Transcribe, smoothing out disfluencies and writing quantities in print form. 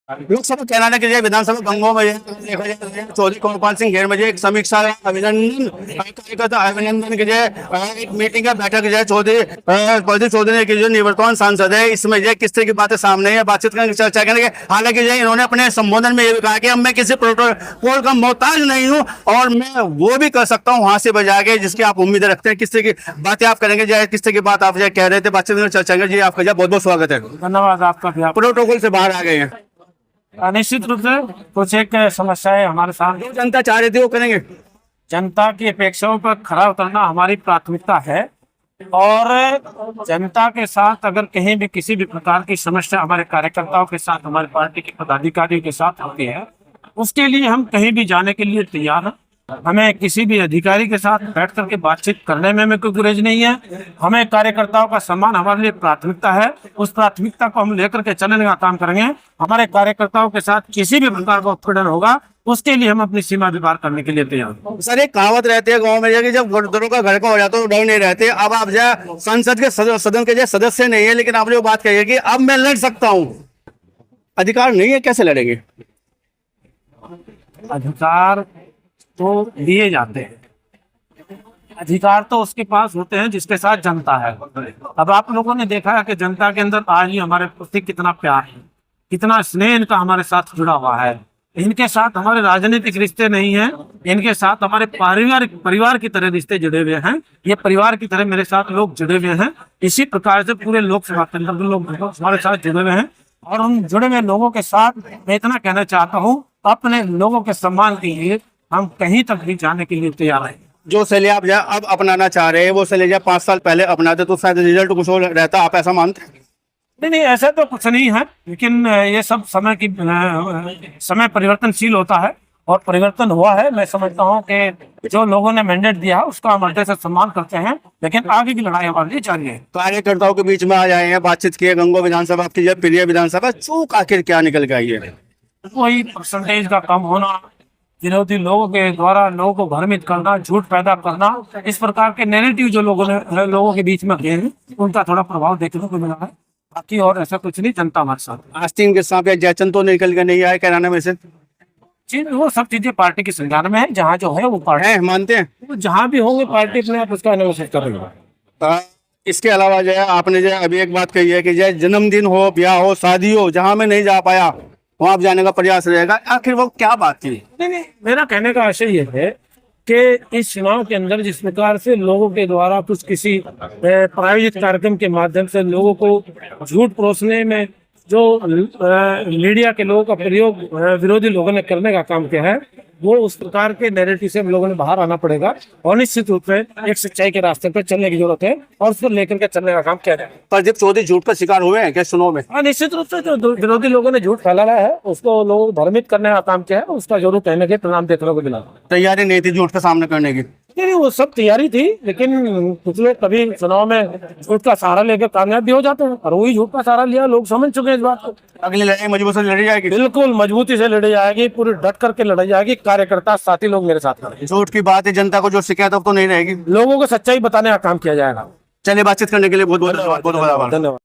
Lok Sabha Canada के लिए विधानसभा गंगों में चौधरी कृपाल सिंह घेर में एक समीक्षा अभिनंदन के लिए एक मीटिंग का बैठक जो चौधरी के जो निवर्तमान सांसद है, इसमें जो किस तरह की बातें सामने है, बातचीत करने चर्चा करने के। हालांकि जो इन्होंने अपने संबोधन में ये भी कहा कि अब मैं किसी प्रोटोकॉल का मोहताज नहीं हूँ और मैं वो भी कर सकता हूँ वहां से बजा के जिसकी आप उम्मीद रखते हैं। किस तरह की बातें आप करेंगे, जो किस तरह की बात आप कह रहे थे, बातचीत में चर्चा करेंगे। जी आपका बहुत बहुत स्वागत है। धन्यवाद आपका भी। प्रोटोकॉल से बाहर आ गए हैं, निश्चित रूप से कुछ एक समस्याएं हमारे सामने, जो जनता चाह रही थी वो करेंगे। जनता की अपेक्षाओं पर खरा उतरना हमारी प्राथमिकता है और जनता के साथ अगर कहीं भी किसी भी प्रकार की समस्या हमारे कार्यकर्ताओं के साथ, हमारी पार्टी के पदाधिकारियों के साथ होती है, उसके लिए हम कहीं भी जाने के लिए तैयार हैं। हमें किसी भी अधिकारी के साथ बैठ करके बातचीत करने में हमें कोई गुरेज नहीं है। हमें कार्यकर्ताओं का सम्मान हमारे लिए प्राथमिकता है, उस प्राथमिकता को हम लेकर के चलने का काम करेंगे। हमारे कार्यकर्ताओं के साथ किसी भी प्रकार का उत्पीड़न होगा उसके लिए हम अपनी सीमा भी पार करने के लिए तैयार हैं। सर एक कहावत रहती है गांव में कि जब गुर्दरों का घर का हो जाता है तो डर नहीं रहते। अब आप जो संसद के सदन के जो सदस्य नहीं है, लेकिन आप जो बात कही है कि अब मैं लड़ सकता हूँ, अधिकार नहीं है, कैसे लड़ेंगे? अधिकार तो दिए जाते हैं, अधिकार तो उसके पास होते हैं जिसके साथ जनता है। अब आप लोगों ने देखा है कि जनता के अंदर आज ही हमारे प्रति कितना प्यार है, कितना स्नेह इनका हमारे साथ जुड़ा हुआ है। इनके साथ हमारे राजनीतिक रिश्ते नहीं हैं, इनके साथ हमारे परिवार की तरह रिश्ते जुड़े हुए हैं। ये परिवार की तरह मेरे साथ लोग जुड़े हुए हैं। इसी प्रकार से पूरे लोकसभा के अंदर लोग हमारे साथ जुड़े हुए हैं और उन जुड़े हुए लोगों के साथ मैं इतना कहना चाहता हूँ, अपने लोगों के सम्मान के लिए हम कहीं तक भी जाने के लिए तैयार हैं। जो शैली आप अब अपनाना चाह रहे हैं वो शैली 5 साल पहले अपनाते तो शायद रिजल्ट कुछ और रहता, आप ऐसा मानते हैं? नहीं, ऐसा तो कुछ नहीं है, लेकिन ये सब समय परिवर्तनशील होता है और परिवर्तन हुआ है। मैं समझता हूँ कि जो लोगों ने मैंडेट दिया उसका हम हृदय से सम्मान करते हैं, लेकिन आगे की लड़ाई हमारे लिए जारी है। कार्यकर्ताओं के बीच में आ जाए हैं, बातचीत की है, गंगो विधानसभा आपकी जो प्रिय विधानसभा, चूक आखिर क्या निकल के आई है? कोई परसेंटेज का कम होना, विरोधी लोगों के द्वारा लोगों को भ्रमित करना, झूठ पैदा करना, इस प्रकार के नैरेटिव जो लोगों के बीच में गए हैं, उनका थोड़ा प्रभाव देखने को मिला है। बाकी और ऐसा कुछ नहीं, जनता हमारे साथ। आस्तीन के सांप या जयचंद तो निकल के नहीं आए कैराना में से? जी, वो सब चीजें पार्टी के संज्ञान में है, जहाँ जो है वो पार्टी है, मानते हैं? वो जहाँ भी होंगे पार्टी अपने आप उसका एनालिसिस करेगी। इसके अलावा जो है आपने जो अभी एक बात कही है कि जो जन्मदिन हो, ब्याह हो, शादी हो, जहाँ में नहीं जा पाया वहां आप जाने का प्रयास रहेगा। आखिर वो क्या बात थी? नहीं, मेरा कहने का आशय ये है कि इस चुनाव के अंदर जिस प्रकार से लोगों के द्वारा कुछ किसी प्रायोजित कार्यक्रम के माध्यम से लोगों को झूठ परोसने में जो मीडिया के लोगों का प्रयोग विरोधी लोगों ने करने का काम किया है, वो उस प्रकार के नैरेटिव से हम लोगों ने बाहर आना पड़ेगा और निश्चित रूप से एक सच्चाई के रास्ते पर चलने की जरूरत है और उसको लेकर के चलने का काम किया जाए। प्रदीप चौधरी झूठ का शिकार हुए हैं क्या चुनाव में? हाँ, निश्चित रूप से जो विरोधी लोगों ने झूठ फैलाया है उसको लोगों को भ्रमित करने का काम किया है, उसका जरूर कहने के परिणाम देखने को मिला। तैयारी नहीं थी झूठ का सामना करने की? नहीं, वो सब तैयारी थी, लेकिन कुछ लोग कभी चुनाव में झूठ का सहारा लेकर कामयाब भी हो जाते हैं और वही झूठ का सहारा लिया, लोग समझ चुके हैं इस बात को। अगली लड़ाई मजबूत से लड़ी जाएगी? बिल्कुल मजबूती से लड़ी जाएगी, पूरी डट करके लड़ी जाएगी। कार्यकर्ता साथी लोग मेरे साथ करेंगे। झूठ की बात है, जनता को जो शिकायत अब तो नहीं रहेगी, लोगों को सच्चाई बताने का काम किया जाएगा। चलिए, बातचीत करने के लिए बहुत बहुत धन्यवाद। धन्यवाद।